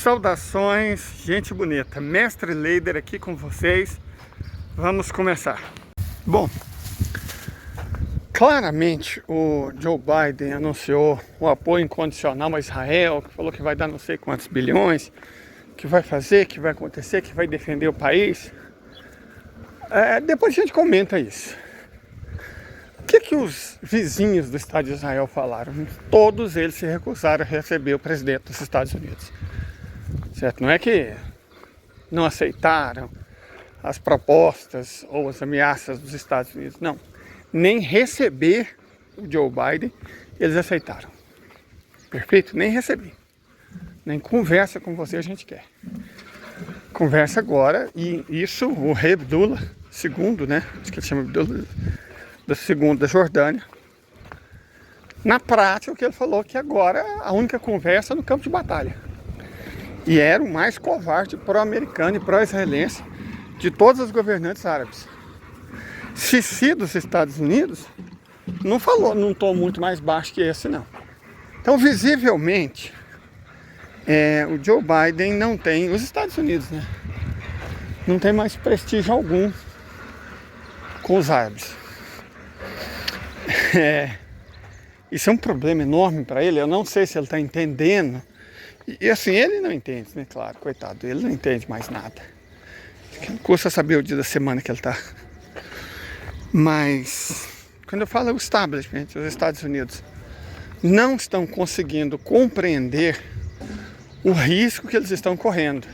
Saudações, gente bonita. Mestre Leider aqui com vocês. Vamos começar. Bom, claramente o Joe Biden anunciou o apoio incondicional a Israel, que falou que vai dar não sei quantos bilhões, que vai fazer, que vai acontecer, que vai defender o país. Depois a gente comenta isso. O que os vizinhos do Estado de Israel falaram? Todos eles se recusaram a receber o presidente dos Estados Unidos. Certo? Não é que não aceitaram as propostas ou as ameaças dos Estados Unidos, não. Nem receber o Joe Biden eles aceitaram. Perfeito? Nem receber. Nem conversa com você a gente quer. Conversa agora, e isso o rei Abdullah II, né? Acho que ele chama Abdullah II da Jordânia. Na prática, o que ele falou que agora a única conversa é no campo de batalha. E era o mais covarde pró-americano e pró-israelense de todos os governantes árabes. Sisi dos Estados Unidos não falou num tom muito mais baixo que esse, não. Então, visivelmente, o Joe Biden não tem, os Estados Unidos, né? Não tem mais prestígio algum com os árabes. Isso é um problema enorme para ele. Eu não sei se ele está entendendo. E assim, ele não entende, né? Claro, coitado, ele não entende mais nada. Não custa saber o dia da semana que ele está. Mas, quando eu falo o establishment, os Estados Unidos não estão conseguindo compreender o risco que eles estão correndo.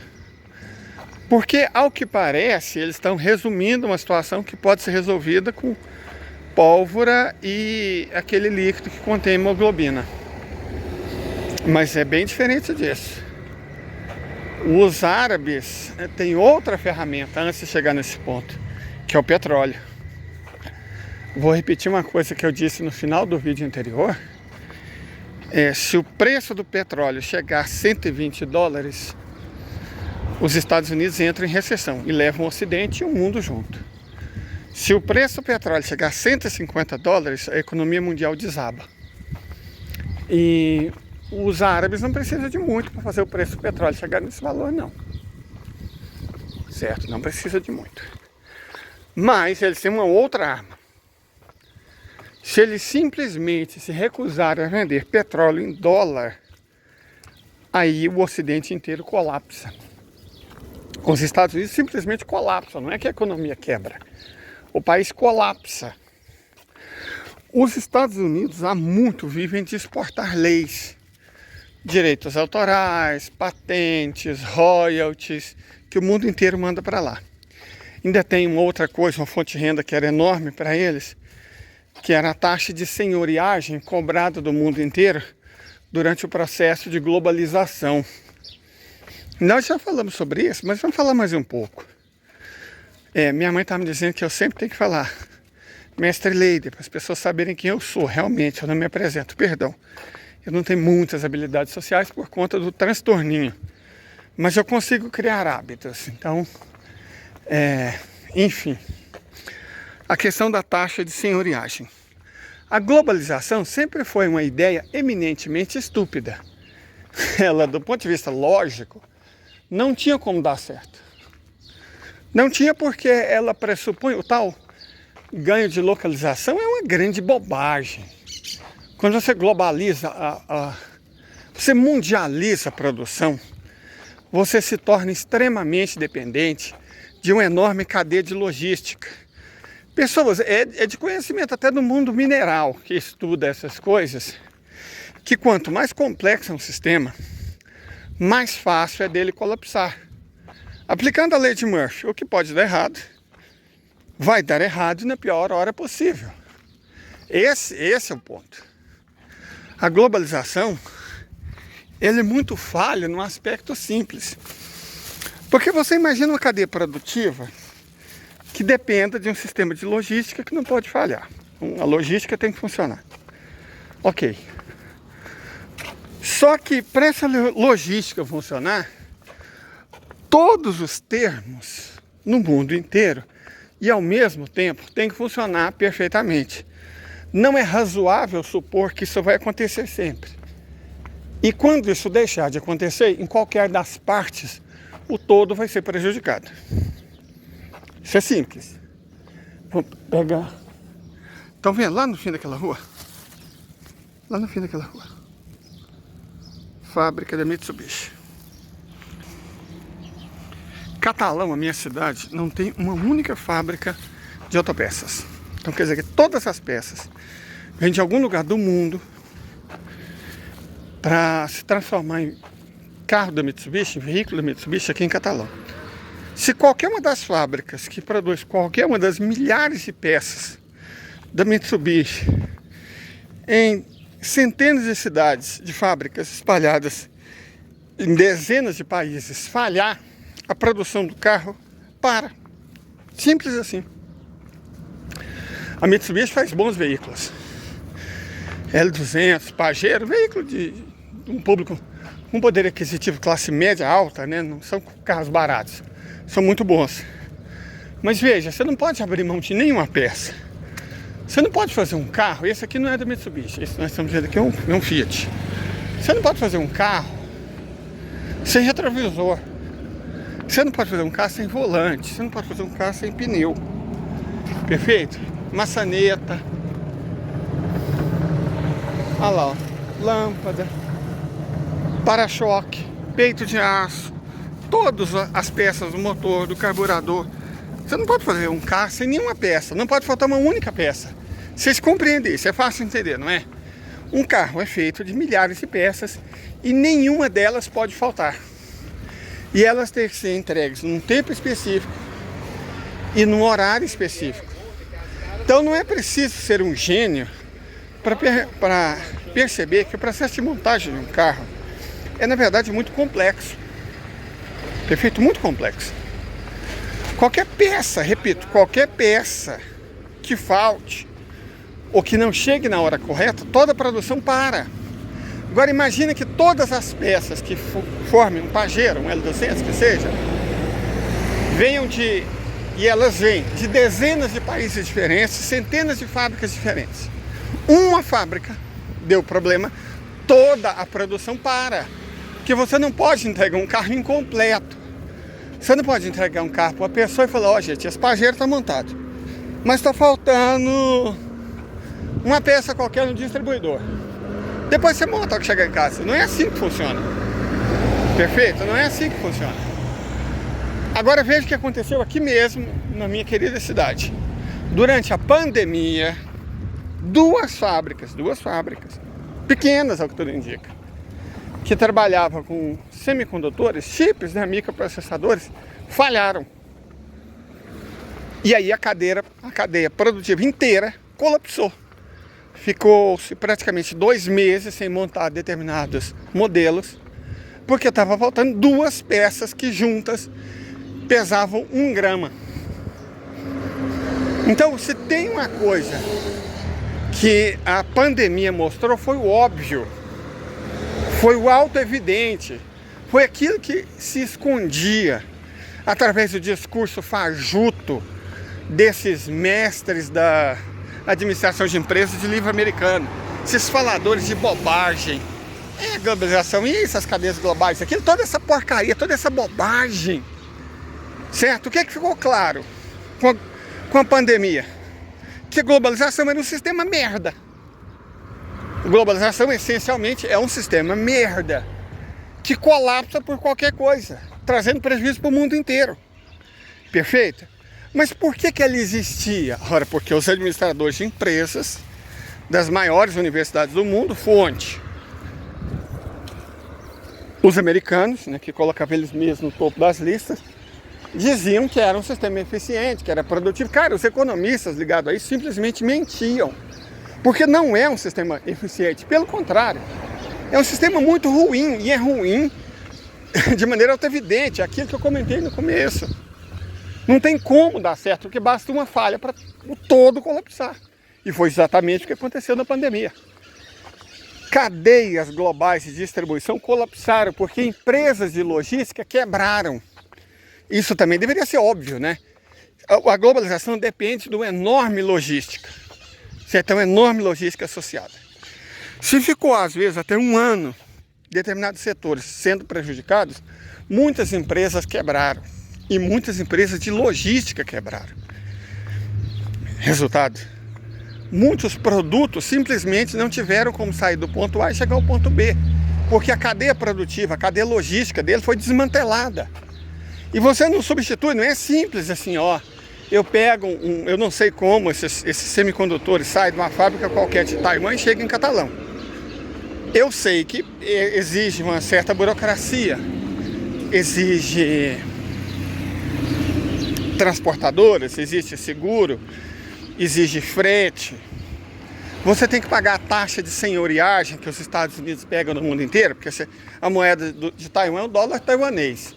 Porque, ao que parece, eles estão resumindo uma situação que pode ser resolvida com pólvora e aquele líquido que contém hemoglobina. Mas é bem diferente disso. Os árabes têm outra ferramenta antes de chegar nesse ponto, que é o petróleo. Vou repetir uma coisa que eu disse no final do vídeo anterior. Se o preço do petróleo chegar a 120 dólares, os Estados Unidos entram em recessão e levam o Ocidente e o mundo junto. Se o preço do petróleo chegar a 150 dólares, a economia mundial desaba. E os árabes não precisam de muito para fazer o preço do petróleo chegar nesse valor, não. Certo? Não precisa de muito. Mas eles têm uma outra arma. Se eles simplesmente se recusarem a vender petróleo em dólar, aí o Ocidente inteiro colapsa. Os Estados Unidos simplesmente colapsam. Não é que a economia quebra. O país colapsa. Os Estados Unidos há muito vivem de exportar leis. Direitos autorais, patentes, royalties, que o mundo inteiro manda para lá. Ainda tem uma outra coisa, uma fonte de renda que era enorme para eles, que era a taxa de senhoriagem cobrada do mundo inteiro durante o processo de globalização. Nós já falamos sobre isso, mas vamos falar mais um pouco. Minha mãe estava me dizendo que eu sempre tenho que falar Mestre Leider, para as pessoas saberem quem eu sou realmente. Eu não me apresento, perdão. Eu não tenho muitas habilidades sociais por conta do transtorninho. Mas eu consigo criar hábitos. Então, enfim. A questão da taxa de senhoriagem. A globalização sempre foi uma ideia eminentemente estúpida. Ela, do ponto de vista lógico, não tinha como dar certo. Não tinha porque ela pressupõe o tal ganho de localização, é uma grande bobagem. Quando você globaliza, você mundializa a produção, você se torna extremamente dependente de uma enorme cadeia de logística. Pessoas, é de conhecimento até do mundo mineral que estuda essas coisas, que quanto mais complexo é um sistema, mais fácil é dele colapsar. Aplicando a lei de Murphy, o que pode dar errado, vai dar errado na pior hora possível. Esse é o ponto. A globalização, ele é muito falha num aspecto simples. Porque você imagina uma cadeia produtiva que dependa de um sistema de logística que não pode falhar. A logística tem que funcionar. Ok. Só que para essa logística funcionar, todos os termos no mundo inteiro e ao mesmo tempo tem que funcionar perfeitamente. Não é razoável supor que isso vai acontecer sempre. E quando isso deixar de acontecer, em qualquer das partes, o todo vai ser prejudicado. Isso é simples. Vou pegar... Estão vendo lá no fim daquela rua? Lá no fim daquela rua. Fábrica da Mitsubishi. Catalão, a minha cidade, não tem uma única fábrica de autopeças. Então quer dizer que todas as peças vêm de algum lugar do mundo para se transformar em carro da Mitsubishi, em veículo da Mitsubishi aqui em Catalão. Se qualquer uma das fábricas que produz qualquer uma das milhares de peças da Mitsubishi em centenas de cidades, de fábricas espalhadas em dezenas de países, falhar, a produção do carro para. Simples assim. A Mitsubishi faz bons veículos. L200, Pajero, veículo de um público com poder aquisitivo classe média alta, né? Não são carros baratos. São muito bons. Mas veja, você não pode abrir mão de nenhuma peça. Você não pode fazer um carro, esse aqui não é da Mitsubishi, esse nós estamos vendo aqui é um Fiat. Você não pode fazer um carro sem retrovisor. Você não pode fazer um carro sem volante. Você não pode fazer um carro sem pneu. Perfeito? Maçaneta. Olha lá, ó. Lâmpada. Para-choque. Peito de aço. Todas as peças do motor, do carburador. Você não pode fazer um carro sem nenhuma peça. Não pode faltar uma única peça. Vocês compreendem isso, é fácil entender, não é? Um carro é feito de milhares de peças e nenhuma delas pode faltar. E elas têm que ser entregues num tempo específico e num horário específico. Então não é preciso ser um gênio para perceber que o processo de montagem de um carro é, na verdade, muito complexo. Perfeito? Muito complexo. Qualquer peça, repito, qualquer peça que falte ou que não chegue na hora correta, toda a produção para. Agora imagina que todas as peças que formem um Pajero, um L200 que seja, e elas vêm de dezenas de países diferentes, centenas de fábricas diferentes. Uma fábrica deu problema, toda a produção para. Porque você não pode entregar um carro incompleto. Você não pode entregar um carro para uma pessoa e falar, ó, gente, esse Pajero está montado, mas está faltando uma peça qualquer no distribuidor. Depois você monta ao que chegar em casa. Não é assim que funciona. Perfeito? Não é assim que funciona. Agora veja o que aconteceu aqui mesmo, na minha querida cidade. Durante a pandemia, duas fábricas, pequenas ao que tudo indica, que trabalhavam com semicondutores, chips, né, microprocessadores, falharam. E aí a cadeia produtiva inteira colapsou. Ficou-se praticamente 2 meses sem montar determinados modelos, porque estava faltando duas peças que juntas pesavam 1 grama. Então, se tem uma coisa que a pandemia mostrou, foi o óbvio, foi o auto-evidente, foi aquilo que se escondia através do discurso fajuto desses mestres da administração de empresas de livro americano, esses faladores de bobagem, globalização, isso, as cadeias globais, aquilo, toda essa porcaria, toda essa bobagem, certo? O que é que ficou claro com a pandemia? Que a globalização era um sistema merda. A globalização essencialmente é um sistema merda que colapsa por qualquer coisa, trazendo prejuízo para o mundo inteiro. Perfeito? Mas por que ela existia? Ora, porque os administradores de empresas das maiores universidades do mundo, fonte, os americanos, né, que colocavam eles mesmos no topo das listas, diziam que era um sistema eficiente, que era produtivo. Cara, os economistas ligados a isso simplesmente mentiam, porque não é um sistema eficiente, pelo contrário, é um sistema muito ruim, e é ruim de maneira auto-evidente, aquilo que eu comentei no começo. Não tem como dar certo, porque basta uma falha para o todo colapsar. E foi exatamente o que aconteceu na pandemia. Cadeias globais de distribuição colapsaram porque empresas de logística quebraram. Isso também deveria ser óbvio, né? A globalização depende de uma enorme logística. Certo? Uma enorme logística associada. Se ficou, às vezes, até 1 ano determinados setores sendo prejudicados, muitas empresas quebraram. E muitas empresas de logística quebraram. Resultado: muitos produtos simplesmente não tiveram como sair do ponto A e chegar ao ponto B, porque a cadeia produtiva, a cadeia logística dele foi desmantelada. E você não substitui, não é simples assim, ó. Eu pego, eu não sei como esses semicondutores saem de uma fábrica qualquer de Taiwan e chegam em Catalão. Eu sei que exige uma certa burocracia, exige transportadoras, existe seguro, exige frete. Você tem que pagar a taxa de senhoriagem que os Estados Unidos pegam no mundo inteiro, porque a moeda de Taiwan é o dólar taiwanês.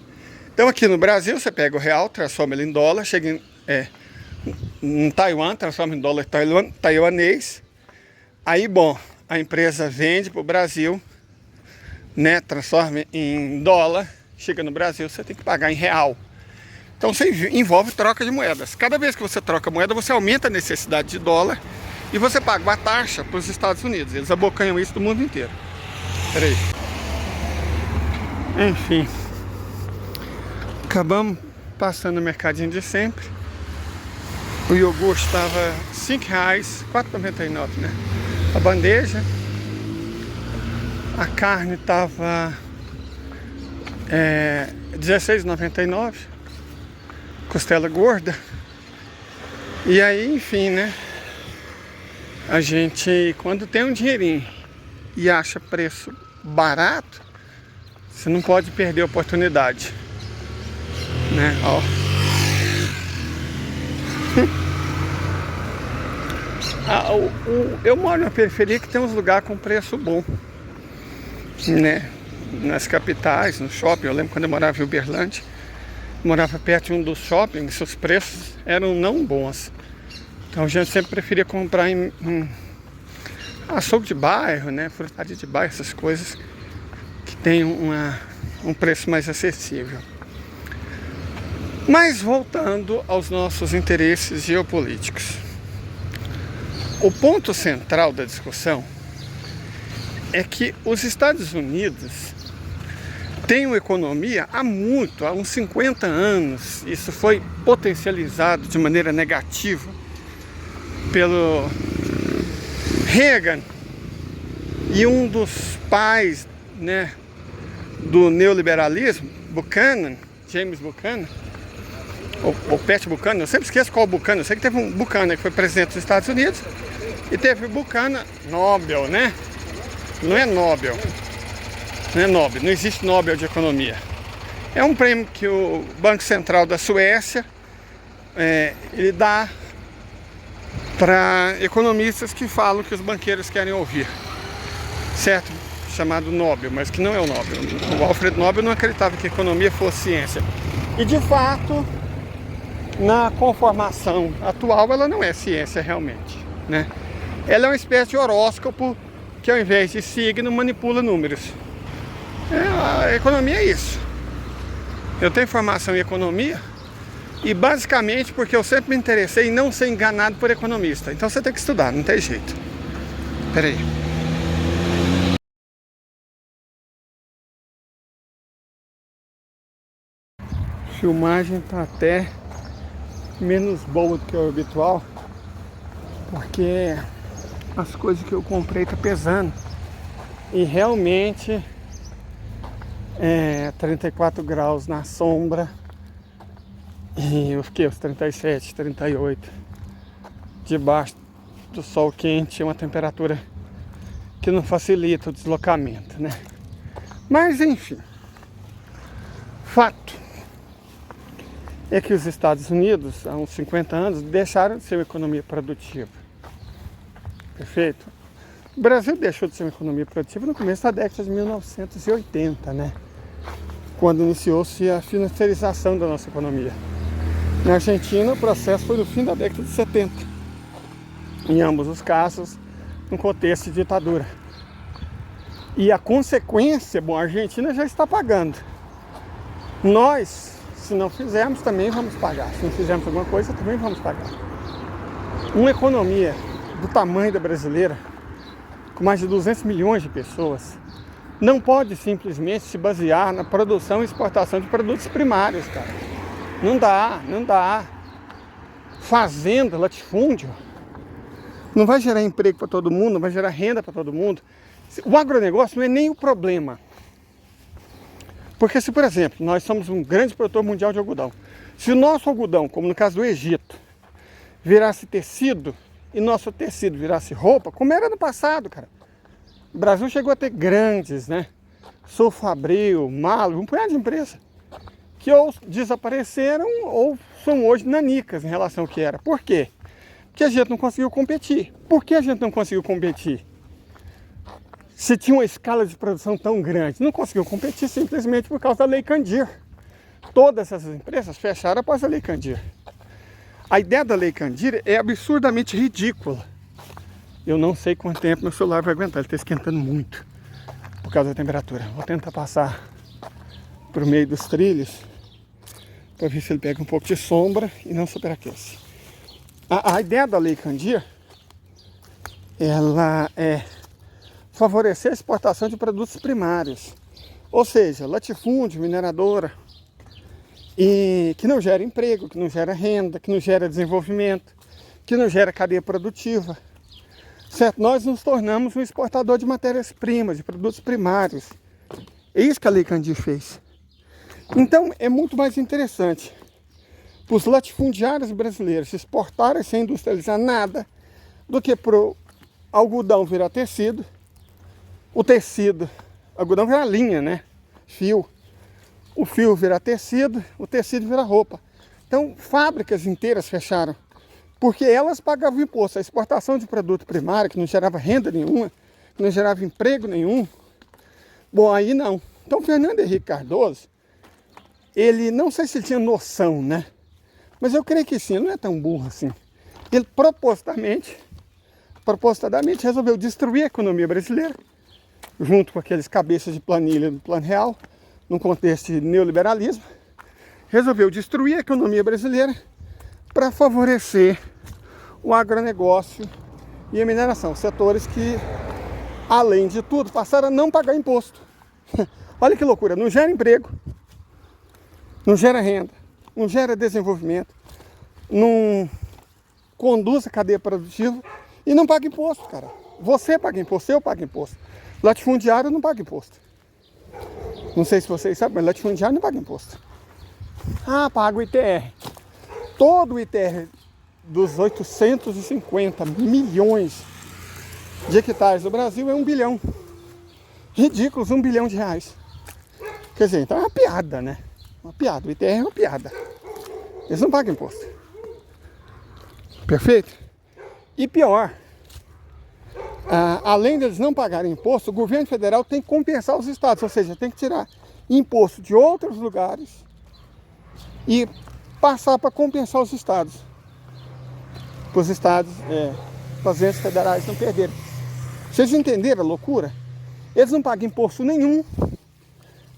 Então aqui no Brasil você pega o real, transforma ele em dólar, chega em Taiwan, transforma em dólar taiwanês. Aí, bom, a empresa vende para o Brasil, né, transforma em dólar, chega no Brasil, você tem que pagar em real. Então você envolve troca de moedas. Cada vez que você troca moeda, você aumenta a necessidade de dólar e você paga uma taxa para os Estados Unidos. Eles abocanham isso do mundo inteiro. Peraí. Enfim. Acabamos passando no mercadinho de sempre. O iogurte estava R$ 5,00, R$ 4,99, né? A bandeja. A carne estava R$ 16,99. Costela gorda. E aí, enfim, né? A gente, quando tem um dinheirinho e acha preço barato, você não pode perder a oportunidade, né? Ó. Eu moro na periferia que tem uns lugares com preço bom, né? Nas capitais, no shopping. Eu lembro quando eu morava em Uberlândia, morava perto de um dos shoppings, os preços eram não bons. Então a gente sempre preferia comprar em açougue de bairro, né? Frutaria de bairro, essas coisas que tem um preço mais acessível. Mas voltando aos nossos interesses geopolíticos. O ponto central da discussão é que os Estados Unidos têm uma economia há uns 50 anos. Isso foi potencializado de maneira negativa pelo Reagan e um dos pais, né, do neoliberalismo, Buchanan, James Buchanan, ou Pat Buchanan, eu sempre esqueço qual Buchanan. Eu sei que teve um Buchanan que foi presidente dos Estados Unidos e teve o Buchanan Nobel, né? Não é Nobel, não é Nobel, não existe Nobel de economia. É um prêmio que o Banco Central da Suécia ele dá para economistas que falam que os banqueiros querem ouvir, certo? Chamado Nobel, mas que não é o Nobel. O Alfred Nobel não acreditava que a economia fosse ciência. E de fato, na conformação atual, ela não é ciência realmente, né? Ela é uma espécie de horóscopo que, ao invés de signo, manipula números. A economia é isso. Eu tenho formação em economia e basicamente porque eu sempre me interessei em não ser enganado por economista. Então você tem que estudar, não tem jeito. Peraí. A filmagem tá até menos boa do que o habitual, porque as coisas que eu comprei tá pesando. E realmente 34 graus na sombra. E eu fiquei aos 37, 38 debaixo do sol quente, uma temperatura que não facilita o deslocamento, né? Mas enfim, fato é que os Estados Unidos, há uns 50 anos, deixaram de ser uma economia produtiva. Perfeito? O Brasil deixou de ser uma economia produtiva no começo da década de 1980, né? Quando iniciou-se a financiarização da nossa economia. Na Argentina, o processo foi no fim da década de 70. Em ambos os casos, no contexto de ditadura. E a consequência, bom, a Argentina já está pagando. Nós, se não fizermos, também vamos pagar. Se não fizermos alguma coisa, também vamos pagar. Uma economia do tamanho da brasileira, com mais de 200 milhões de pessoas, não pode simplesmente se basear na produção e exportação de produtos primários, cara. Não dá, não dá. Fazenda, latifúndio, não vai gerar emprego para todo mundo, não vai gerar renda para todo mundo. O agronegócio não é nem o problema. Porque se, por exemplo, nós somos um grande produtor mundial de algodão, se o nosso algodão, como no caso do Egito, virasse tecido e nosso tecido virasse roupa, como era no passado, cara. O Brasil chegou a ter grandes, né? Sulfabril, Malo, um punhado de empresas que ou desapareceram ou são hoje nanicas em relação ao que era. Por quê? Porque a gente não conseguiu competir. Por que a gente não conseguiu competir? Se tinha uma escala de produção tão grande, não conseguiu competir simplesmente por causa da Lei Candir. Todas essas empresas fecharam após a Lei Candir. A ideia da Lei Candir é absurdamente ridícula. Eu não sei quanto tempo meu celular vai aguentar, ele está esquentando muito por causa da temperatura. Vou tentar passar por meio dos trilhos para ver se ele pega um pouco de sombra e não superaquece. A ideia da Lei Candir, ela é favorecer a exportação de produtos primários, ou seja, latifúndio, mineradora, e que não gera emprego, que não gera renda, que não gera desenvolvimento, que não gera cadeia produtiva. Certo? Nós nos tornamos um exportador de matérias-primas, de produtos primários. É isso que a Lei Candir fez. Então é muito mais interessante para os latifundiários brasileiros exportarem sem industrializar nada do que para o algodão virar tecido, o tecido, algodão virar linha, né? Fio. O fio virar tecido, o tecido virar roupa. Então fábricas inteiras fecharam, porque elas pagavam imposto. A exportação de produto primário, que não gerava renda nenhuma, que não gerava emprego nenhum. Bom, aí não. Então Fernando Henrique Cardoso, ele, não sei se ele tinha noção, né? Mas eu creio que sim, ele não é tão burro assim. Ele propositadamente resolveu destruir a economia brasileira, junto com aqueles cabeças de planilha do Plano Real, num contexto de neoliberalismo. Resolveu destruir a economia brasileira para favorecer o agronegócio e a mineração, setores que, além de tudo, passaram a não pagar imposto. Olha que loucura, não gera emprego, não gera renda, não gera desenvolvimento, não conduz a cadeia produtiva e não paga imposto, cara. Você paga imposto, eu pago imposto. Latifundiário não paga imposto. Não sei se vocês sabem, mas latifundiário não paga imposto. Ah, paga o ITR. Todo o ITR dos 850 milhões de hectares do Brasil é 1 bilhão. Ridículos, 1 bilhão de reais. Quer dizer, então é uma piada, né? Uma piada, o ITR é uma piada. Eles não pagam imposto. Perfeito? E pior, além deles não pagarem imposto, o governo federal tem que compensar os estados, ou seja, tem que tirar imposto de outros lugares e passar para compensar os estados. Para os estados, para os entes federais não perderem. Vocês entenderam a loucura? Eles não pagam imposto nenhum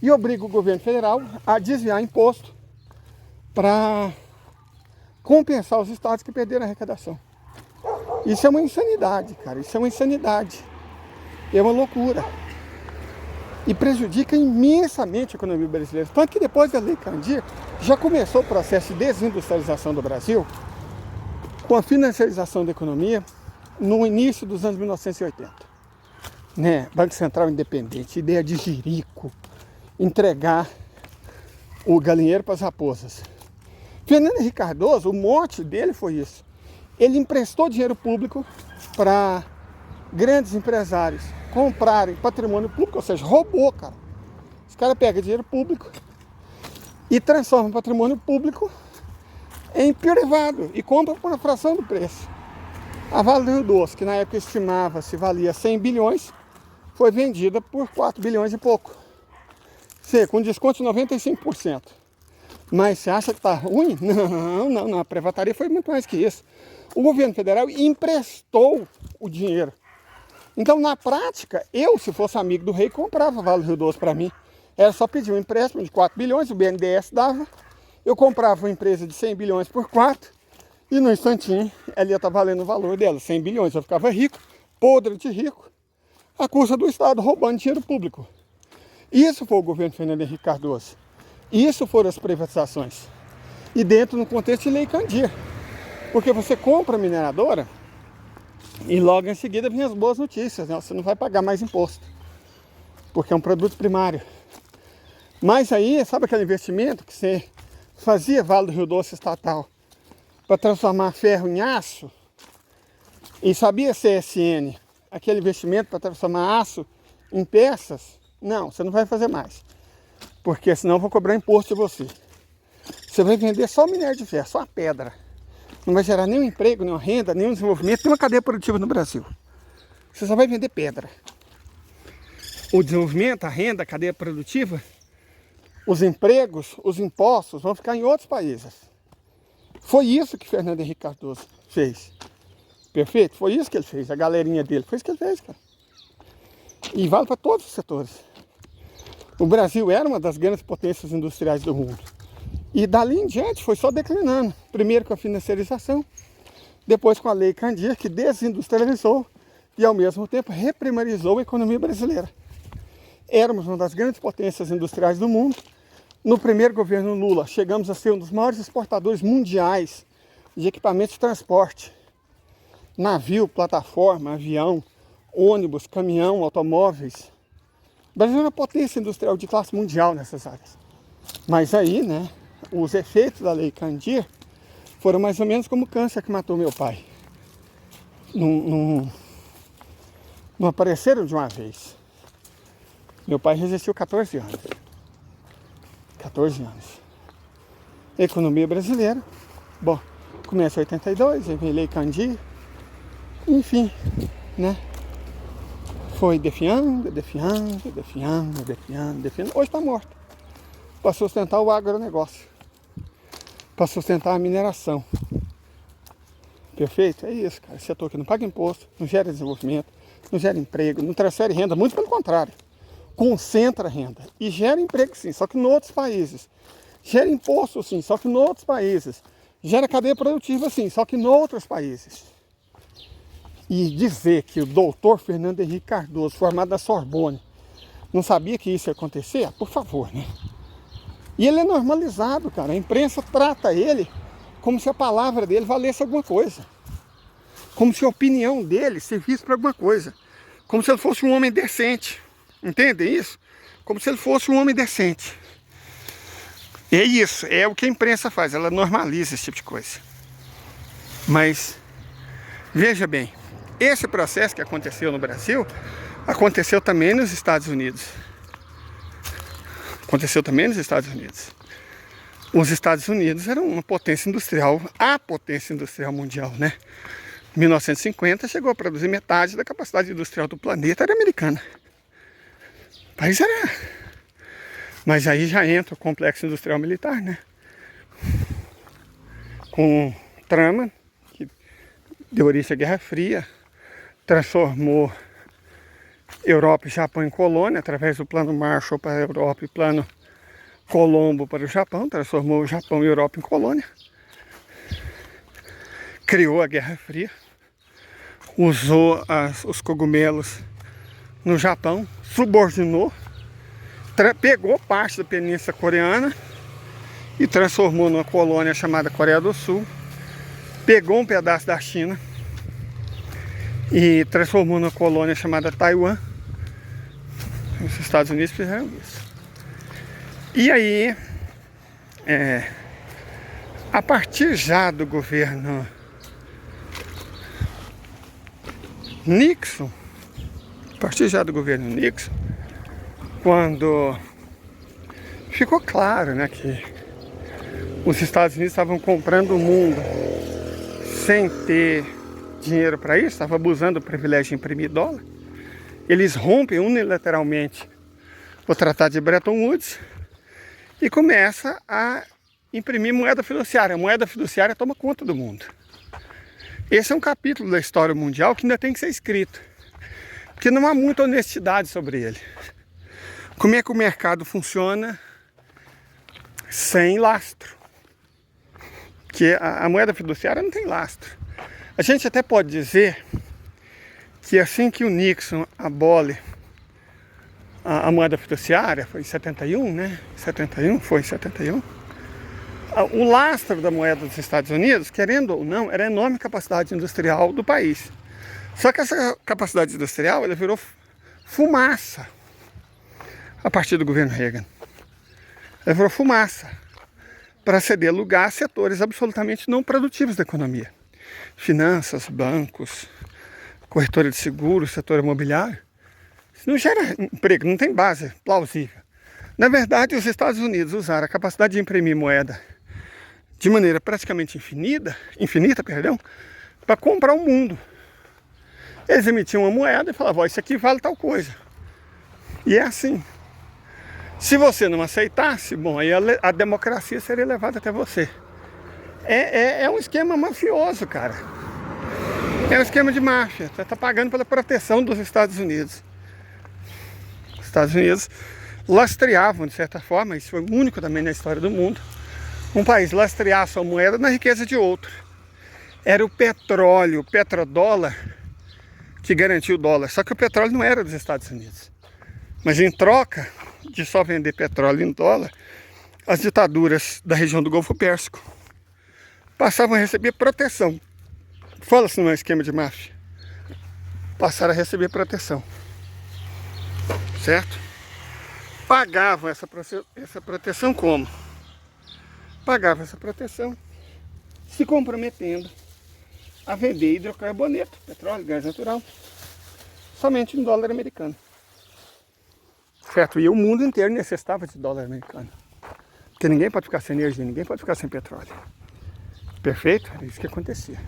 e obrigam o governo federal a desviar imposto para compensar os estados que perderam a arrecadação. Isso é uma insanidade, cara. Isso é uma insanidade. É uma loucura. E prejudica imensamente a economia brasileira. Tanto que depois da Lei Candir, já começou o processo de desindustrialização do Brasil, com a financiarização da economia, no início dos anos 1980. Né? Banco Central independente, ideia de jirico, entregar o galinheiro para as raposas. Fernando Henrique Cardoso, o mote dele foi isso. Ele emprestou dinheiro público para grandes empresários comprarem patrimônio público, ou seja, roubou, cara. Os caras pegam dinheiro público e transformam patrimônio público em privado e compram por uma fração do preço. A Vale do Rio Doce, que na época estimava-se valia 100 bilhões, foi vendida por 4 bilhões e pouco. Com desconto de 95%. Mas você acha que está ruim? Não, a privataria foi muito mais que isso. O governo federal emprestou o dinheiro. Então, na prática, eu, se fosse amigo do rei, comprava Vale do Rio Doce para mim. Era só pedir um empréstimo de 4 bilhões, o BNDES dava. Eu comprava uma empresa de 100 bilhões por 4 e no instantinho ela ia estar valendo o valor dela, 100 bilhões. Eu ficava rico, podre de rico, à custa do Estado, roubando dinheiro público. Isso foi o governo Fernando Henrique Cardoso. Isso foram as privatizações. E dentro no contexto de Lei Candir. Porque você compra a mineradora e logo em seguida vem as boas notícias, né? Você não vai pagar mais imposto. Porque é um produto primário. Mas aí, sabe aquele investimento que você fazia Vale do Rio Doce estatal para transformar ferro em aço? E sabia CSN, aquele investimento para transformar aço em peças? Não, você não vai fazer mais. Porque senão eu vou cobrar imposto de você. Você vai vender só o minério de ferro, só a pedra. Não vai gerar nenhum emprego, nenhuma renda, nenhum desenvolvimento, nenhuma cadeia produtiva no Brasil. Você só vai vender pedra. O desenvolvimento, a renda, a cadeia produtiva, os empregos, os impostos vão ficar em outros países. Foi isso que Fernando Henrique Cardoso fez. Perfeito? Foi isso que ele fez, a galerinha dele. Foi isso que ele fez, cara. E vale para todos os setores. O Brasil era uma das grandes potências industriais do mundo. E dali em diante foi só declinando. Primeiro com a financiarização, depois com a Lei Candir, que desindustrializou e ao mesmo tempo reprimarizou a economia brasileira. Éramos uma das grandes potências industriais do mundo. No primeiro governo Lula, chegamos a ser um dos maiores exportadores mundiais de equipamentos de transporte. Navio, plataforma, avião, ônibus, caminhão, automóveis. O Brasil é uma potência industrial de classe mundial nessas áreas. Mas aí, né, os efeitos da Lei Candir foram mais ou menos como o câncer que matou meu pai. Não apareceram de uma vez. Meu pai resistiu 14 anos. 14 anos. Economia brasileira. Bom, começa em 82, aí vem Lei Candir. Enfim, né? Foi definhando. Hoje está morto. Para sustentar o agronegócio. Para sustentar a mineração. Perfeito? É isso, cara. Esse setor que não paga imposto, não gera desenvolvimento, não gera emprego, não transfere renda, muito pelo contrário. Concentra renda e gera emprego sim, só que em outros países. Gera imposto sim, só que em outros países. Gera cadeia produtiva sim, só que em outros países. E dizer que o doutor Fernando Henrique Cardoso, formado na Sorbonne, não sabia que isso ia acontecer? Por favor, né? E ele é normalizado, cara. A imprensa trata ele como se a palavra dele valesse alguma coisa. Como se a opinião dele servisse para alguma coisa. Como se ele fosse um homem decente. Entendem isso? Como se ele fosse um homem decente. É isso, é o que a imprensa faz, ela normaliza esse tipo de coisa. Mas, veja bem, esse processo que aconteceu no Brasil, aconteceu também nos Estados Unidos. Aconteceu também nos Estados Unidos. Os Estados Unidos eram uma potência industrial, a potência industrial mundial, né? Em 1950 chegou a produzir metade da capacidade industrial do planeta, era americana. O país era... Mas aí já entra o complexo industrial militar, né? Com Truman, que deu origem à Guerra Fria, transformou Europa e Japão em colônia, através do plano Marshall para a Europa e plano Colombo para o Japão, transformou o Japão e a Europa em colônia. Criou a Guerra Fria, usou os cogumelos no Japão, subordinou, pegou parte da Península Coreana e transformou numa colônia chamada Coreia do Sul, pegou um pedaço da China e transformou numa colônia chamada Taiwan. Os Estados Unidos fizeram isso. E aí, a partir já do governo Nixon, quando ficou claro, né, que os Estados Unidos estavam comprando o mundo sem ter dinheiro para isso, estavam abusando do privilégio de imprimir dólar, eles rompem unilateralmente o Tratado de Bretton Woods e começa a imprimir moeda fiduciária. A moeda fiduciária toma conta do mundo. Esse é um capítulo da história mundial que ainda tem que ser escrito, porque não há muita honestidade sobre ele. Como é que o mercado funciona sem lastro? Porque a moeda fiduciária não tem lastro. A gente até pode dizer que assim que o Nixon abole a moeda fiduciária, foi em 71, né? 71, foi em 71. O lastro da moeda dos Estados Unidos, querendo ou não, era a enorme capacidade industrial do país. Só que essa capacidade industrial, ela virou fumaça a partir do governo Reagan. Ela virou fumaça para ceder lugar a setores absolutamente não produtivos da economia. Finanças, bancos, corretora de seguros, setor imobiliário. Isso não gera emprego, não tem base plausível. Na verdade, os Estados Unidos usaram a capacidade de imprimir moeda de maneira praticamente infinita, para comprar o mundo. Eles emitiam uma moeda e falavam, isso aqui vale tal coisa. E é assim. Se você não aceitasse, bom, aí a democracia seria levada até você. É um esquema mafioso, cara. É um esquema de máfia. Você está pagando pela proteção dos Estados Unidos. Os Estados Unidos lastreavam, de certa forma, isso foi o único também na história do mundo, um país lastrear sua moeda na riqueza de outro. Era o petróleo, o petrodólar, que garantiu o dólar. Só que o petróleo não era dos Estados Unidos. Mas em troca de só vender petróleo em dólar, as ditaduras da região do Golfo Pérsico passavam a receber proteção. Fala-se num esquema de máfia. Passaram a receber proteção. Certo? Pagavam essa proteção como? Pagavam essa proteção se comprometendo a vender hidrocarboneto, petróleo, gás natural, somente em dólar americano. Certo? E o mundo inteiro necessitava de dólar americano. Porque ninguém pode ficar sem energia, ninguém pode ficar sem petróleo. Perfeito? Era isso que acontecia.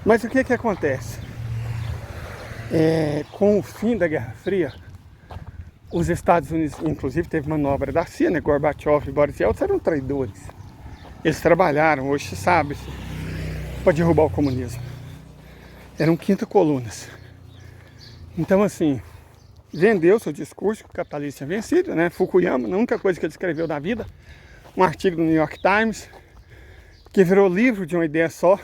Mas o que acontece? Com o fim da Guerra Fria, os Estados Unidos, inclusive teve manobra da CIA, né? Gorbachev e Boris Yeltsin eram traidores. Eles trabalharam, hoje se sabe, para derrubar o comunismo. Eram quinta colunas. Então, assim, vendeu seu discurso que o capitalismo tinha vencido, né? Fukuyama, a única coisa que ele escreveu da vida, um artigo do New York Times, que virou livro de uma ideia só,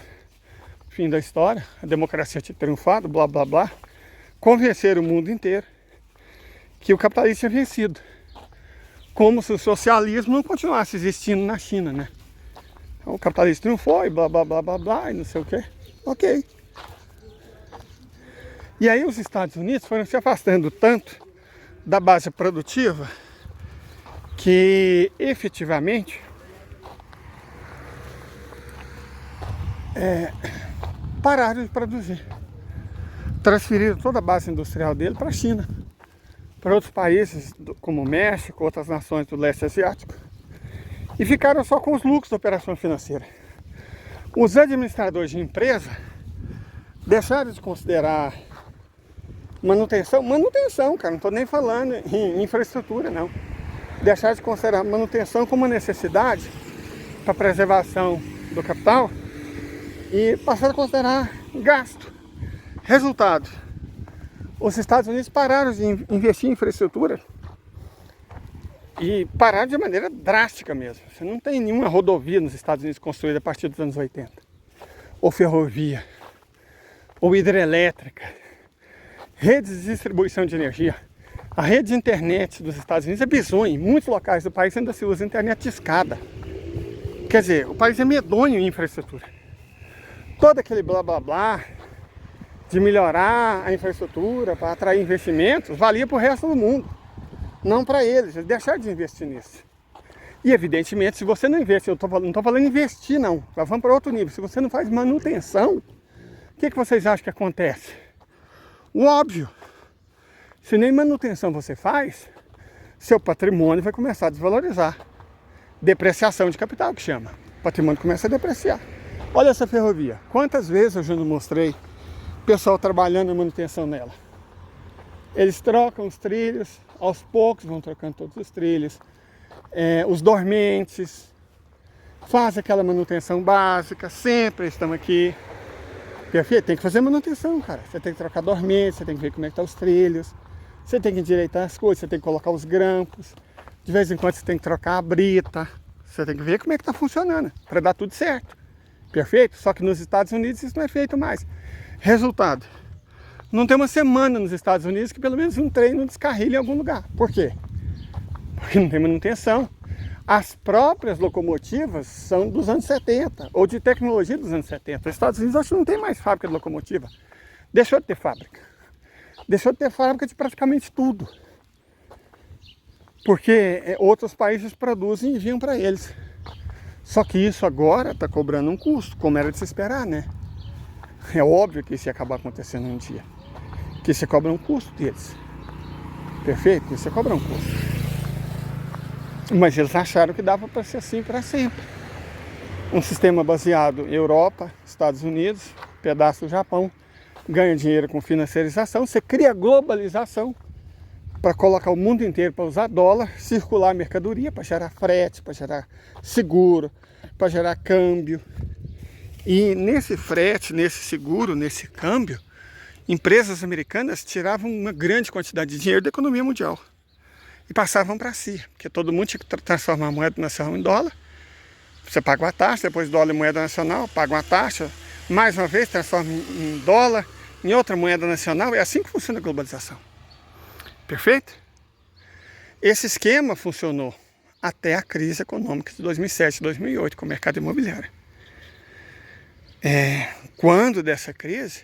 fim da história, a democracia tinha triunfado, blá blá blá, convencer o mundo inteiro que o capitalismo tinha vencido, como se o socialismo não continuasse existindo na China, né? Então, o capitalismo triunfou e blá blá blá blá blá e não sei o que, ok. E aí os Estados Unidos foram se afastando tanto da base produtiva que efetivamente pararam de produzir. Transferiram toda a base industrial dele para a China, para outros países como o México, outras nações do leste asiático, e ficaram só com os lucros da operação financeira. Os administradores de empresa deixaram de considerar manutenção, cara, não estou nem falando em infraestrutura, não. Deixaram de considerar manutenção como uma necessidade para a preservação do capital e passaram a considerar gasto. Resultado, os Estados Unidos pararam de investir em infraestrutura e pararam de maneira drástica mesmo. Você não tem nenhuma rodovia nos Estados Unidos construída a partir dos anos 80, ou ferrovia, ou hidrelétrica, redes de distribuição de energia. A rede de internet dos Estados Unidos é bizonha. Em muitos locais do país ainda se usa internet de escada. Quer dizer, o país é medonho em infraestrutura. Todo aquele blá blá blá de melhorar a infraestrutura para atrair investimentos valia para o resto do mundo, não para eles. Eles deixaram de investir nisso. E evidentemente, se você não investe, não estou falando investir não, vamos para outro nível. Se você não faz manutenção, o que vocês acham que acontece? O óbvio, se nem manutenção você faz, seu patrimônio vai começar a desvalorizar. Depreciação de capital que chama. O patrimônio começa a depreciar. Olha essa ferrovia. Quantas vezes eu já não mostrei o pessoal trabalhando na manutenção nela? Eles trocam os trilhos, aos poucos vão trocando todos os trilhos. Os dormentes, faz aquela manutenção básica, sempre estão aqui. Perfeito? Tem que fazer manutenção, cara. Você tem que trocar dormentes, você tem que ver como é que estão os trilhos, você tem que endireitar as coisas, você tem que colocar os grampos, de vez em quando você tem que trocar a brita, você tem que ver como é que está funcionando, para dar tudo certo. Perfeito? Só que nos Estados Unidos isso não é feito mais. Resultado, Não tem uma semana nos Estados Unidos que pelo menos um trem não descarrilha em algum lugar. Por quê? Porque não tem manutenção. As próprias locomotivas são dos anos 70, ou de tecnologia dos anos 70. Os Estados Unidos acho que não tem mais fábrica de locomotiva. Deixou de ter fábrica. Deixou de ter fábrica de praticamente tudo. Porque outros países produzem e enviam para eles. Só que isso agora está cobrando um custo, como era de se esperar, né? É óbvio que isso ia acabar acontecendo um dia. Que isso cobra um custo deles. Perfeito? Isso cobra um custo. Mas eles acharam que dava para ser assim para sempre. Um sistema baseado em Europa, Estados Unidos, pedaço do Japão, ganha dinheiro com financiarização, você cria globalização para colocar o mundo inteiro para usar dólar, circular mercadoria, para gerar frete, para gerar seguro, para gerar câmbio. E nesse frete, nesse seguro, nesse câmbio, empresas americanas tiravam uma grande quantidade de dinheiro da economia mundial e passavam para si, porque todo mundo tinha que transformar a moeda nacional em dólar. Você paga uma taxa, depois dólar em moeda nacional, paga uma taxa, mais uma vez transforma em dólar, em outra moeda nacional. É assim que funciona a globalização. Perfeito? Esse esquema funcionou até a crise econômica de 2007, 2008 com o mercado imobiliário. Quando dessa crise,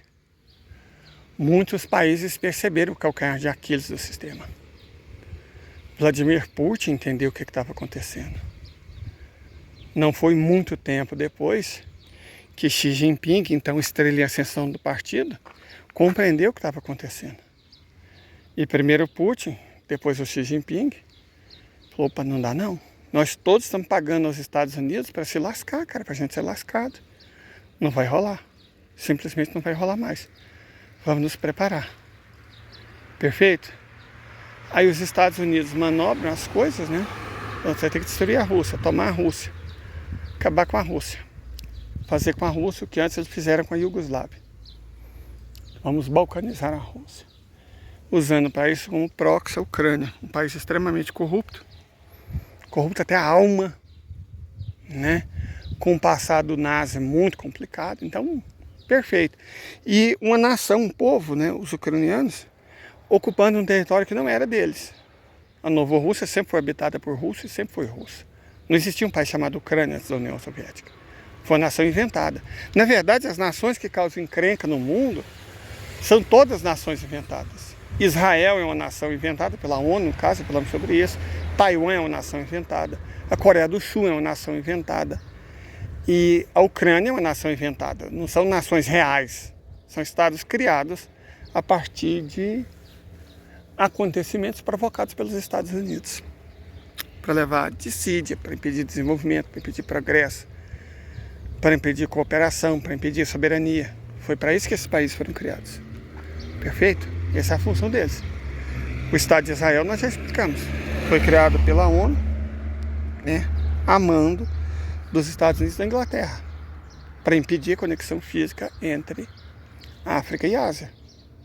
muitos países perceberam o calcanhar de Aquiles do sistema. Vladimir Putin entendeu o que estava acontecendo. Não foi muito tempo depois que Xi Jinping, então estrela em ascensão do partido, compreendeu o que estava acontecendo. E primeiro Putin, depois o Xi Jinping, falou, opa, não dá não. Nós todos estamos pagando aos Estados Unidos para se lascar, cara, para a gente ser lascado. Não vai rolar. Simplesmente não vai rolar mais. Vamos nos preparar. Perfeito? Aí os Estados Unidos manobram as coisas, né? Você vai ter que destruir a Rússia, tomar a Rússia, acabar com a Rússia. Fazer com a Rússia o que antes eles fizeram com a Iugoslávia. Vamos balcanizar a Rússia. Usando para isso como proxy a Ucrânia, um país extremamente corrupto. Corrupto até a alma, né? Com um passado nazi muito complicado. Então, perfeito. E uma nação, um povo, né? Os ucranianos, ocupando um território que não era deles. A Novorússia sempre foi habitada por russos e sempre foi russa. Não existia um país chamado Ucrânia antes da União Soviética. Foi uma nação inventada. Na verdade, as nações que causam encrenca no mundo são todas nações inventadas. Israel é uma nação inventada pela ONU, no caso, falamos sobre isso. Taiwan é uma nação inventada. A Coreia do Sul é uma nação inventada. E a Ucrânia é uma nação inventada. Não são nações reais. São estados criados a partir de acontecimentos provocados pelos Estados Unidos. Para levar dissídia, para impedir desenvolvimento, para impedir progresso, para impedir cooperação, para impedir soberania. Foi para isso que esses países foram criados. Perfeito? Essa é a função deles. O Estado de Israel nós já explicamos. Foi criado pela ONU, né, a mando dos Estados Unidos e da Inglaterra, para impedir a conexão física entre a África e a Ásia.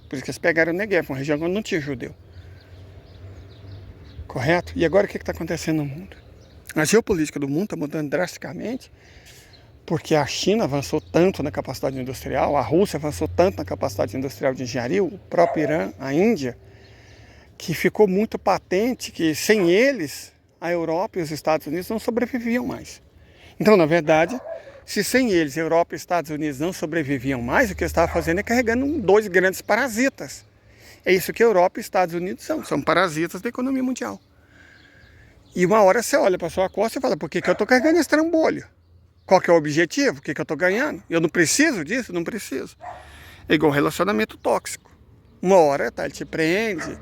Por isso que eles pegaram o Negev, uma região onde não tinha judeu. Correto? E agora o que está acontecendo no mundo? A geopolítica do mundo está mudando drasticamente, porque a China avançou tanto na capacidade industrial, a Rússia avançou tanto na capacidade industrial de engenharia, o próprio Irã, a Índia, que ficou muito patente que sem eles, a Europa e os Estados Unidos não sobreviviam mais. Então, na verdade, se sem eles, a Europa e os Estados Unidos não sobreviviam mais, o que eles estavam fazendo é carregando dois grandes parasitas. É isso que a Europa e os Estados Unidos são parasitas da economia mundial. E uma hora você olha para sua costa e fala, por que eu estou carregando esse trambolho? Qual que é o objetivo? O que eu estou ganhando? Eu não preciso disso? Não preciso. É igual relacionamento tóxico. Uma hora ele te prende,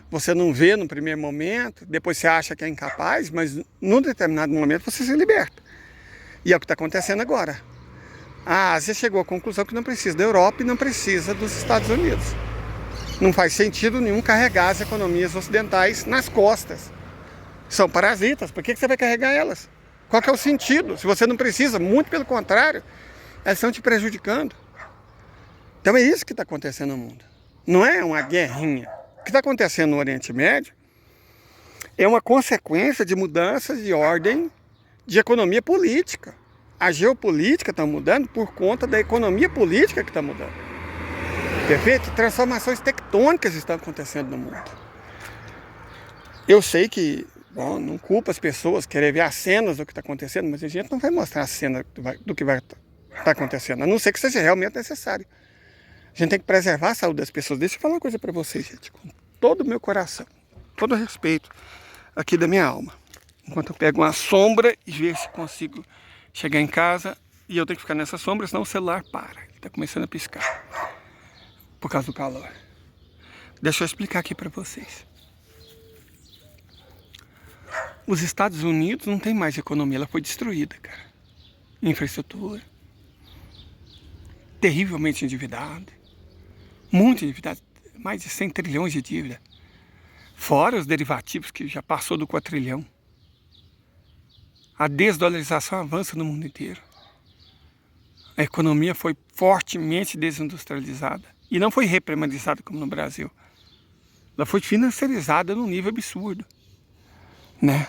você não vê no primeiro momento, depois você acha que é incapaz, mas num determinado momento você se liberta. E é o que está acontecendo agora. A Ásia chegou à conclusão que não precisa da Europa e não precisa dos Estados Unidos. Não faz sentido nenhum carregar as economias ocidentais nas costas. São parasitas, por que você vai carregar elas? Qual que é o sentido? Se você não precisa, muito pelo contrário, elas estão te prejudicando. Então é isso que está acontecendo no mundo. Não é uma guerrinha. O que está acontecendo no Oriente Médio é uma consequência de mudanças de ordem de economia política. A geopolítica está mudando por conta da economia política que está mudando. Perfeito? Transformações tectônicas estão acontecendo no mundo. Eu sei que, bom, não culpa as pessoas querer ver as cenas do que está acontecendo, mas a gente não vai mostrar a cena do que vai estar acontecendo, a não ser que seja realmente necessário. A gente tem que preservar a saúde das pessoas. Deixa eu falar uma coisa para vocês, gente, com todo o meu coração, todo o respeito aqui da minha alma. Enquanto eu pego uma sombra e vejo se consigo chegar em casa e eu tenho que ficar nessa sombra, senão o celular para. Ele está começando a piscar por causa do calor. Deixa eu explicar aqui para vocês. Os Estados Unidos não tem mais economia, ela foi destruída, cara. Infraestrutura. Terrivelmente endividada. Muito endividada. Mais de 100 trilhões de dívida. Fora os derivativos que já passou do quatrilhão. A desdolarização avança no mundo inteiro. A economia foi fortemente desindustrializada. E não foi reprimarizada como no Brasil. Ela foi financiarizada num nível absurdo. Né?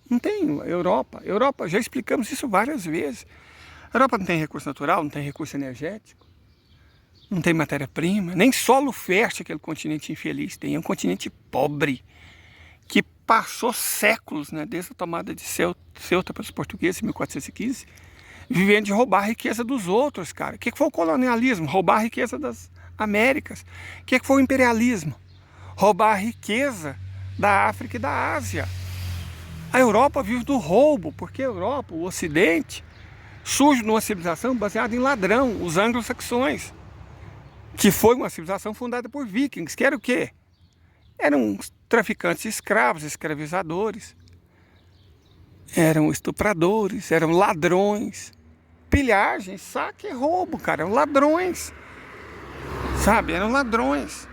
Não tem Europa, já explicamos isso várias vezes. A Europa não tem recurso natural, não tem recurso energético, não tem matéria-prima, nem solo fértil aquele continente infeliz tem. É um continente pobre, que passou séculos, né, desde a tomada de Ceuta pelos portugueses em 1415, vivendo de roubar a riqueza dos outros, cara. O que foi o colonialismo? Roubar a riqueza das Américas. O que foi o imperialismo? Roubar a riqueza da África e da Ásia. A Europa vive do roubo, porque a Europa, o Ocidente, surge numa civilização baseada em ladrão, os anglo-saxões, que foi uma civilização fundada por vikings, que era o quê? Eram traficantes escravos, escravizadores, eram estupradores, eram ladrões, pilhagem, saque e roubo, cara, eram ladrões, sabe, eram ladrões.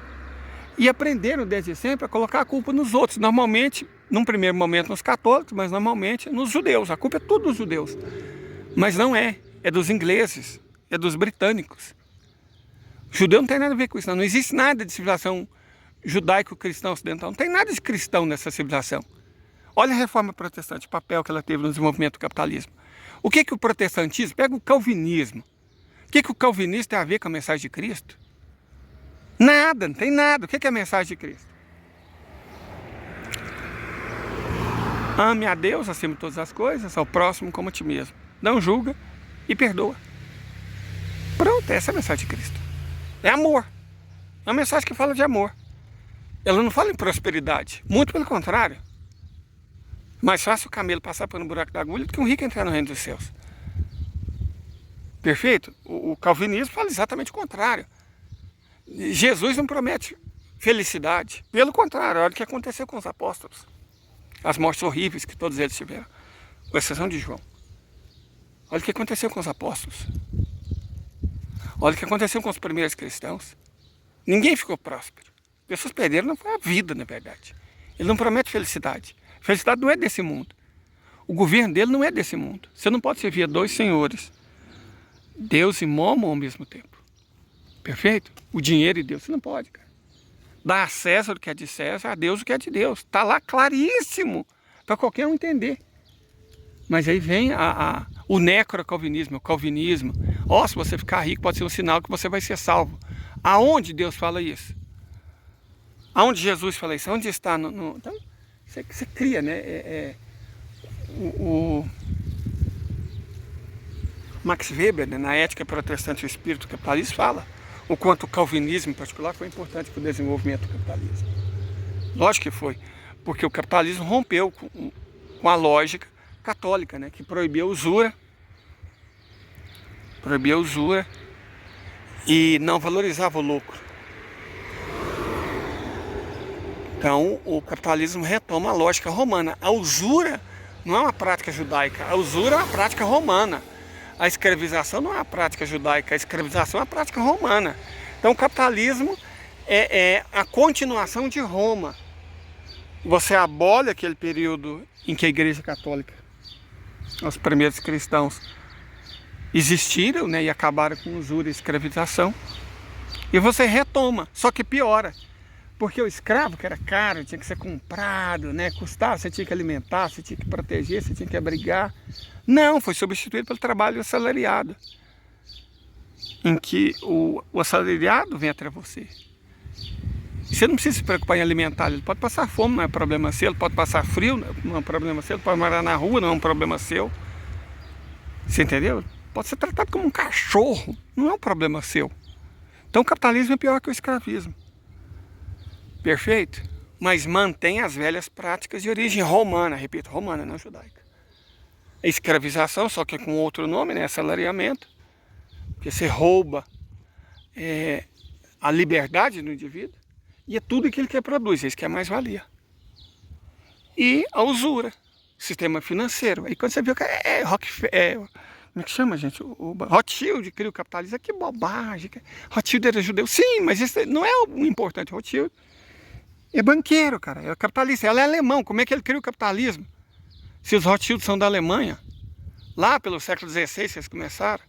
E aprenderam desde sempre a colocar a culpa nos outros. Normalmente, num primeiro momento nos católicos, mas normalmente nos judeus. A culpa é tudo dos judeus. Mas não é. É dos ingleses. É dos britânicos. O judeu não tem nada a ver com isso. Não existe nada de civilização judaico-cristã ocidental. Não tem nada de cristão nessa civilização. Olha a reforma protestante, o papel que ela teve no desenvolvimento do capitalismo. O que o protestantismo... Pega o calvinismo. O que o calvinismo tem a ver com a mensagem de Cristo? Nada, não tem nada. O que é a mensagem de Cristo? Ame a Deus acima de todas as coisas, ao próximo como a ti mesmo. Não julga e perdoa. Pronto, essa é a mensagem de Cristo. É amor. É uma mensagem que fala de amor. Ela não fala em prosperidade. Muito pelo contrário. Mais fácil o camelo passar por um buraco da agulha do que um rico entrar no reino dos céus. Perfeito? O calvinismo fala exatamente o contrário. Jesus não promete felicidade. Pelo contrário, olha o que aconteceu com os apóstolos. As mortes horríveis que todos eles tiveram, com exceção de João. Olha o que aconteceu com os apóstolos. Olha o que aconteceu com os primeiros cristãos. Ninguém ficou próspero. As pessoas perderam a vida, na verdade. Ele não promete felicidade. Felicidade não é desse mundo. O governo dele não é desse mundo. Você não pode servir a dois senhores, Deus e Momon ao mesmo tempo. Perfeito? O dinheiro e Deus, você não pode, cara. Dá a César o que é de César, a Deus o que é de Deus. Está lá claríssimo para qualquer um entender. Mas aí vem o necrocalvinismo, o calvinismo. Ó, se você ficar rico pode ser um sinal que você vai ser salvo. Aonde Deus fala isso? Aonde Jesus fala isso? Onde está? Então, você cria, né? O Max Weber, né, na Ética Protestante e o Espírito Capitalista, fala o quanto o calvinismo, em particular, foi importante para o desenvolvimento do capitalismo. Lógico que foi, porque o capitalismo rompeu com a lógica católica, né, que proibia a usura e não valorizava o lucro. Então, o capitalismo retoma a lógica romana. A usura não é uma prática judaica, a usura é uma prática romana. A escravização não é uma prática judaica, a escravização é uma prática romana. Então o capitalismo é a continuação de Roma. Você abole aquele período em que a Igreja Católica, os primeiros cristãos, existiram, né, e acabaram com usura e escravização. E você retoma, só que piora. Porque o escravo, que era caro, tinha que ser comprado, né? Custava, você tinha que alimentar, você tinha que proteger, você tinha que abrigar. Não, foi substituído pelo trabalho assalariado. em que o assalariado vem até você. Você não precisa se preocupar em alimentar, ele pode passar fome, não é problema seu, ele pode passar frio, não é um problema seu, ele pode morar na rua, não é um problema seu. Você entendeu? Pode ser tratado como um cachorro, não é um problema seu. Então o capitalismo é pior que o escravismo. Perfeito? Mas mantém as velhas práticas de origem romana, repito, romana, não judaica. A escravização, só que com outro nome, né? Assalariamento. Porque você rouba a liberdade do indivíduo e é tudo aquilo que ele produz, isso que é mais-valia. E a usura, sistema financeiro. Aí quando você viu que como é que chama, gente? O Rothschild cria o capitalismo. Que bobagem. Rothschild era judeu. Sim, mas isso não é o importante. Rothschild é banqueiro, cara. É capitalista. Ela é alemão. Como é que ele cria o capitalismo? Se os Rothschild são da Alemanha, lá pelo século XVI eles começaram.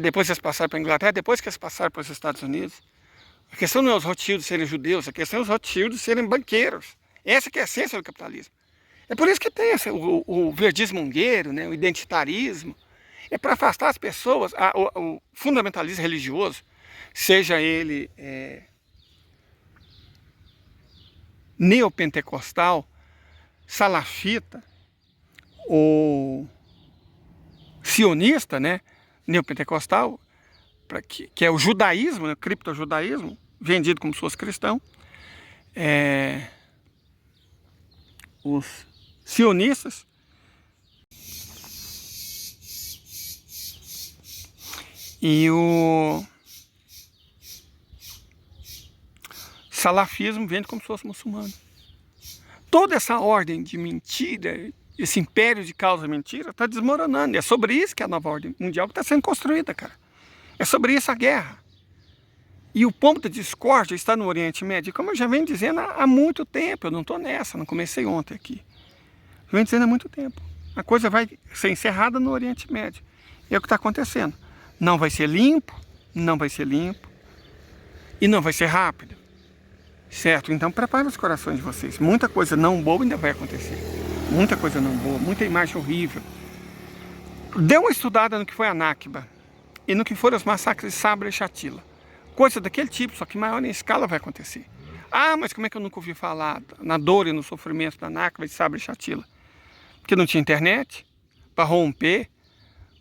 Depois eles passaram para a Inglaterra, depois que eles passaram para os Estados Unidos. A questão não é os Rothschild serem judeus, a questão é os Rothschild serem banqueiros. Essa que é a essência do capitalismo. É por isso que tem o verdismo ungueiro, né, o identitarismo. É para afastar as pessoas, o fundamentalismo religioso, seja ele neopentecostal, salafita, ou sionista, né, neopentecostal, que é o judaísmo, né, o criptojudaísmo, vendido como se fosse cristão, os sionistas, e o salafismo vende como se fosse muçulmano. Toda essa ordem de mentira, esse império de causa mentira, está desmoronando. E é sobre isso que a nova ordem mundial está sendo construída, cara. É sobre isso a guerra. E o ponto da discórdia está no Oriente Médio. Como eu já venho dizendo há muito tempo, eu não estou nessa, não comecei ontem aqui. Eu venho dizendo há muito tempo. A coisa vai ser encerrada no Oriente Médio. É o que está acontecendo. Não vai ser limpo, não vai ser limpo. E não vai ser rápido. Certo? Então prepare os corações de vocês. Muita coisa não boa ainda vai acontecer. Muita coisa não boa, muita imagem horrível. Dê uma estudada no que foi a Nakba e no que foram os massacres de Sabra e Shatila. Coisa daquele tipo, só que maior em escala vai acontecer. Ah, mas como é que eu nunca ouvi falar na dor e no sofrimento da Nakba e de Sabra e Shatila? Porque não tinha internet para romper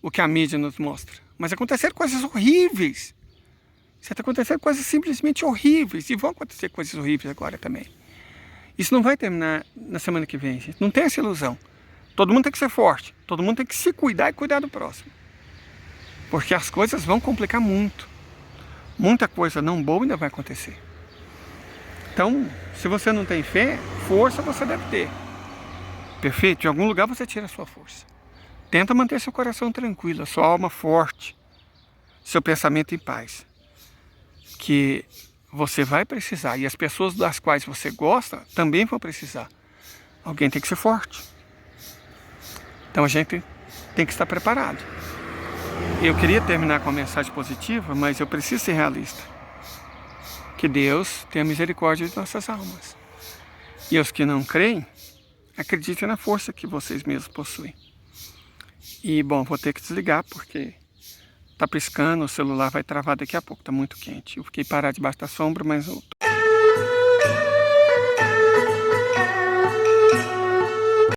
o que a mídia nos mostra. Mas aconteceram coisas horríveis. Está acontecendo coisas simplesmente horríveis. E vão acontecer coisas horríveis agora também. Isso não vai terminar na semana que vem, gente. Não tem essa ilusão. Todo mundo tem que ser forte. Todo mundo tem que se cuidar e cuidar do próximo. Porque as coisas vão complicar muito. Muita coisa não boa ainda vai acontecer. Então, se você não tem fé, força você deve ter. Perfeito? De algum lugar você tira a sua força. Tenta manter seu coração tranquilo, a sua alma forte, seu pensamento em paz. Que você vai precisar, e as pessoas das quais você gosta também vão precisar. Alguém tem que ser forte. Então a gente tem que estar preparado. Eu queria terminar com uma mensagem positiva, mas eu preciso ser realista. Que Deus tenha misericórdia de nossas almas. E os que não creem, acreditem na força que vocês mesmos possuem. E bom, vou ter que desligar porque tá piscando, o celular vai travar daqui a pouco, tá muito quente. Eu fiquei parado debaixo da sombra, mas eu